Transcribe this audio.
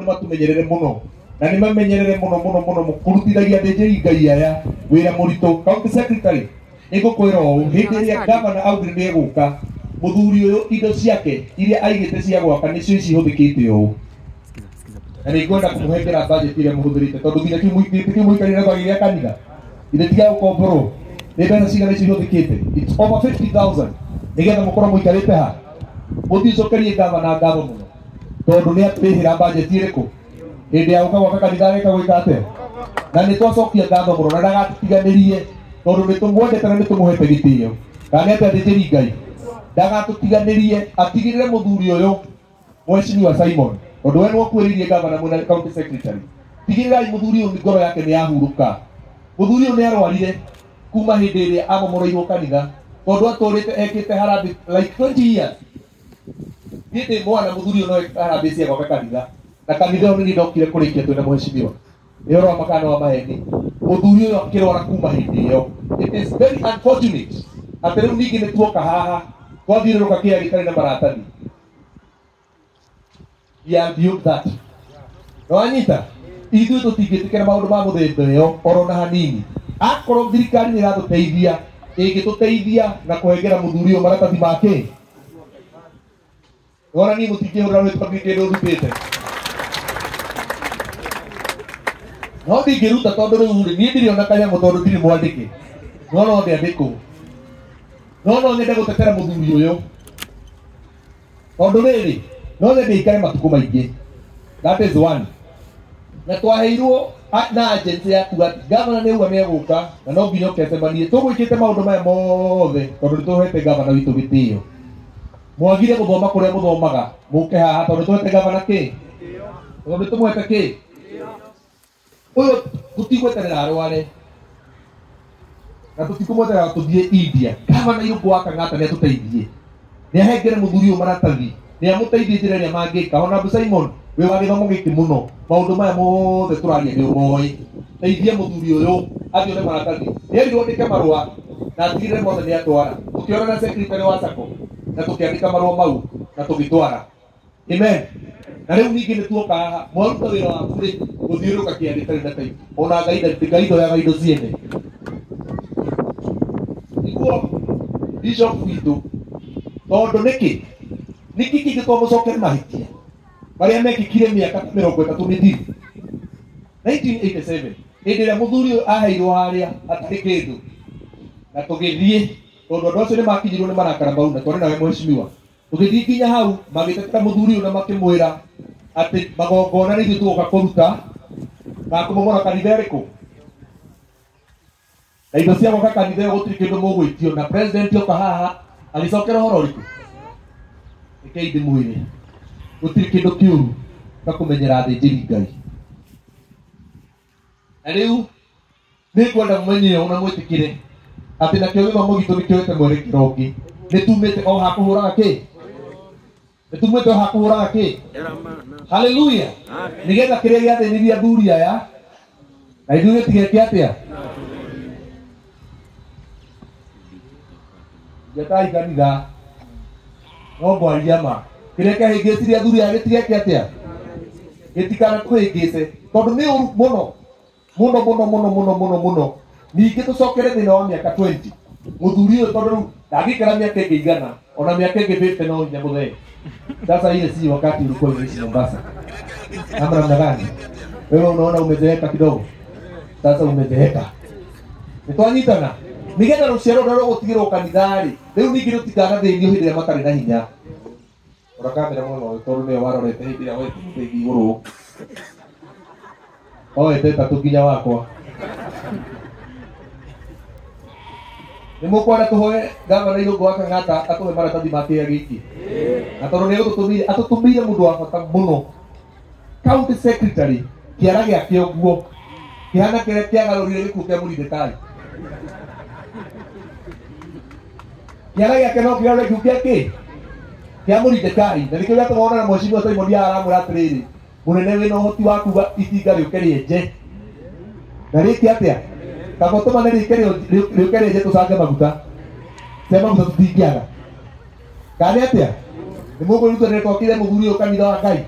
matumenyerere muno na ni mamenyerere muno mukurutithagia thĩnjĩri Ngai aya wĩra mũritũ. County Secretary nĩngũkwĩra ũũ, hĩndĩ ĩrĩa gavana augire nĩ egũka, mũthuri ũyũ indo ciake iria aigĩte cia gwaka nĩcio ici hũthĩkĩte ũũ, na nĩngwenda kũmũhengera budget ĩrĩa mũhũthĩrĩte, tondũ nginya kĩmũikarĩre kwa gĩa kanitha ithe tiga gũkomborwo nĩ mbeca cigana icio ihũthĩkĩte. It's over 50,000 nĩgetha mũkorwo mũikarĩte ha. Mũthiĩ ũcokerie gavana ngatho mũno tondũ nĩ atwĩhĩra budget ĩrĩkũ hĩndĩ ya gũka gwaka kanitha gĩka gwĩka atĩa, na nĩ twacokia ngatho mũno na ndagatũtiganĩrie tondũ nĩ tũmwendete na nĩ tũmũhete gĩtĩo. Kana atĩ athĩnjĩri Ngai ndagatũtiganĩrie, atigĩrĩre mũthuri ũyũ Mheshimiwa Simon, tondũ we nĩwe ũkuĩrĩirie gavana mwena County Secretary, tigĩrĩrai mũthuri ũyũ ngoro yake nĩ yahurũka. Mũthuri ũyũ nĩ arwarire kuma hĩndĩ ĩrĩa amomorĩirwo kanitha, tondũ atũrĩte ekĩte harambĩ like 20 years. Niĩ ndĩ mwana mũthuri ũyũ no harambĩ cia gwaka kanitha, na kanitha ũyũ nĩ ndokire kũrĩkia twĩna Mheshimiwa nĩ ũrora makana wa maheni. Mũthuri ũyũ akĩrwara kuma hĩndĩ ĩyo. It is very unfortunate atĩ rĩu ningĩ nĩ tuoka haha twathiũrũrũka kĩaya gĩtarĩ na maratathi. That no anyita ithuĩ tũtingĩtĩkĩra maũndũ ma mũthemba ĩyo oro na hanini. Akorwo thirikari nĩ ĩratũteithia, ĩngĩtũteithia na kũhengera mũthuri ũyũ maratathi make, ona niĩ mũtingĩhũrĩra rwĩtwa kĩndũ ũrutĩte. No ndingĩruta tondũ rĩu niĩ ndirĩ ona kanyamũ tondũ ndirĩ mwandĩke, no no ndĩandĩkwo, no nyende gũtetera mũthuri ũyũ tondũ rĩrĩ no nyende ikare matukũ maingĩ. That is one. Na twaheirwo na agency ya kuga gavana nĩ uga nĩ egũka na no nginya ũkecemanie tũgwĩkĩte maũndũ maya mothe tondũ nĩ tũhete gavana witũ gĩtĩo. Mwagire gũthoma kũrĩa mũthomaga mũke haha tondũ nĩ tũhete gavana kĩ, tondũ nĩ tũmwete kĩ. Ũyũ tũtigweterera arware na tũtikũmweterera tũthiĩ India. Gavana yũkũ wa Kang'ata nĩ atũteithie, nĩ ahengere mũthuri ũyũ maratathi, nĩ amũteithie njĩra ĩrĩa mangĩka. Ona Simon wĩ wa gĩthomo gĩkĩ mũno, maũndũ maya mothe tũraria nĩ ũmoĩ. Teithia mũthuri ũyũ athiĩ one maratathi. Nĩerirwo ndĩke marũa na atigĩrĩre mothe nĩ atwara. Tũkĩona na secretary wa SACCO na tũkĩandĩka marũa mau na tũgĩtwara. Amen. Na rĩu ningĩ nĩ tuoka haha mwaruta wĩra waku rĩ gũthiũrũrũka kĩaya gĩtarĩ na taiti. Ona Ngai ndoyaga indo ciene. Nĩguo Bishop witũ tondũ nĩkĩ kĩngĩtũma mũcokere mahĩtia marĩa mekĩkire mĩaka 30 mĩthiru 1987 hĩndĩ ĩrĩa mũthuri ũyũ aheirwo harĩa atarĩ kĩndũ na tũgĩthiĩ tondũ andũ acio nĩ makinyirwo nĩ marakara mau na twarĩ nawe Mheshimiwa. Tũgĩthiĩ nginya hau magĩtetera mũthuri ũyũ na makĩmwĩra atĩ magongona nĩ ithuĩ tũgoka kũruta na kũmomora kanitha ĩrĩkũ na indo cia gwaka kanitha ĩyo gũtirĩ kĩndũ mũgwĩtio. Na president oka haha agĩcokera ũhoro ũrĩkũ? Rekei ndĩmwĩre gũtirĩ kĩndũ kĩũru ta kũmenyera athĩnjĩri Ngai. Na rĩu nĩngwenda mũmenye ũũ na mwĩtĩkĩre atĩ nakĩo gĩthomo gitũ nĩkĩoete mwerekero ũngĩ. Nĩ tumĩte o ha kũhũraga kĩ? Nĩ tumĩte o ha kũhũraga kĩ? Haleluya. Nĩgetha kĩrĩa gĩathĩnirie athuri aya na ithuĩ gĩtigeke atĩa? Ngetai kanitha no ngwaria ma kĩrĩa kĩahĩngĩcirie athuri aya gĩtigeke atĩa? Gĩtikana tũhĩngĩce tondũ nĩ ũru mũno. Ningĩ tũcokere thĩna wa mĩaka 20 mũthuri ũyũ tondũ rĩu ndangĩikara mĩaka ĩngĩ igana ona mĩaka ĩngĩ 50 no hinya mũthee. Sasa ile si wakati ulikuwa unaishi Mombasa. Namna gani? Wewe unaona umezeeka kidogo. Sasa umezeeka. Nitwanyitana. Nigetha rũciaro rũrĩa rũgũtigĩrwo kanitha-rĩ rĩu ningĩ rũtikanathĩnio hĩndĩ ĩrĩa matarĩ na hinya. Ũrakamera mũno tondũ nĩwe warorete hĩndĩ ĩrĩa wetĩkĩtie igũrũ. Oete tatũ nginya wakwa. Nĩ mũkwenda tũhoe gavana Irũngũ wa Kang'ata atũhe maratathi ma kĩaya gĩkĩ. Na tondũ nĩ atũtũmĩire mũndũ wa bata mũno. County Secretary kĩara gĩake ũguo kĩhana kĩrĩa kĩagarũrire gĩkuũ kĩa Mũrindĩkai. Kĩara gĩake no kĩgarũre gĩkuũ kĩa kĩ? Kĩa Mũrindĩkai. Na nĩkĩo gĩatũma wona na Mheshimiwa Simon aramwĩra atĩrĩrĩ, mũnene wĩna ũhoti wa kuga itinga rĩũke rĩenje na rĩke atĩa? Kaba ũtũmane rĩũke rĩenje tũcange maguta. Sema maguta tũtingĩaga. Kana atĩa? Nĩ mũgũrutwo nĩ twakire mũthuri ũyũ kanitha wa Ngai.